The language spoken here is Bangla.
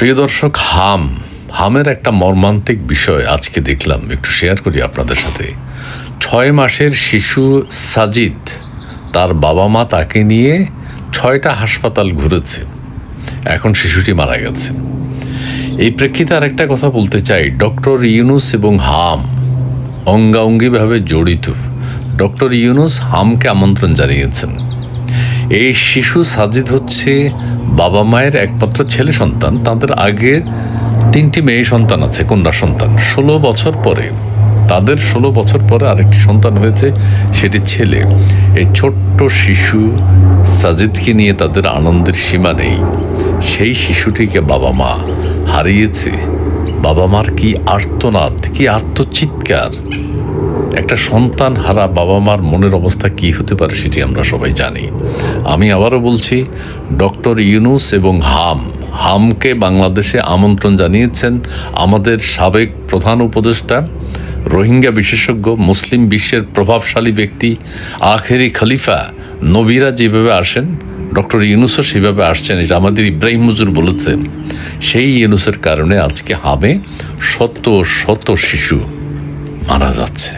প্রিয় দর্শক, হামের একটা মর্মান্তিক বিষয় আজকে দেখলাম, একটু শেয়ার করি আপনাদের সাথে। 6 মাসের শিশু সাজিদ, তার বাবা মা তাকে নিয়ে 6টা হাসপাতাল ঘুরেছে, এখন শিশুটি মারা গেছে। এই প্রেক্ষিতে আরেকটা কথা বলতে চাই, ডক্টর ইউনুস এবং অঙ্গাঙ্গিভাবে জড়িত। ডক্টর ইউনুস হামকে আমন্ত্রণ জানিয়েছেন। এই শিশু সাজিদ হচ্ছে বাবা মায়ের একমাত্র ছেলে সন্তান। তাদের আগে 3টি মেয়ে সন্তান আছে, কন্যা সন্তান। 16 বছর পরে তাদের 16 বছর পরে আরেকটি সন্তান হয়েছে, সেটি ছেলে। এই ছোট্ট শিশু সাজিদকে নিয়ে তাদের আনন্দের সীমা নেই। সেই শিশুটিকে বাবা মা হারিয়েছে। বাবা মার কি আর্তনাদ, কি আর্তচিৎকার! একটা সন্তান হারা বাবা মার মনের অবস্থা কি হতে পারে সেটি আমরা সবাই জানি। আমি আবারও বলছি, ডক্টর ইউনুস এবং হামকে বাংলাদেশে আমন্ত্রণ জানিয়েছেন আমাদের সাবেক প্রধান উপদেষ্টা, রোহিঙ্গা বিশেষজ্ঞ, মুসলিম বিশ্বের প্রভাবশালী ব্যক্তি, আখেরি খলিফা। নবীরা যেভাবে আসেন, ডক্টর ইউনুসও সেভাবে আসছেন, এটা আমাদের ইব্রাহিম হুজুর বলেছেন। সেই ইউনুসের কারণে আজকে হামে শত শত শিশু মারা যাচ্ছে।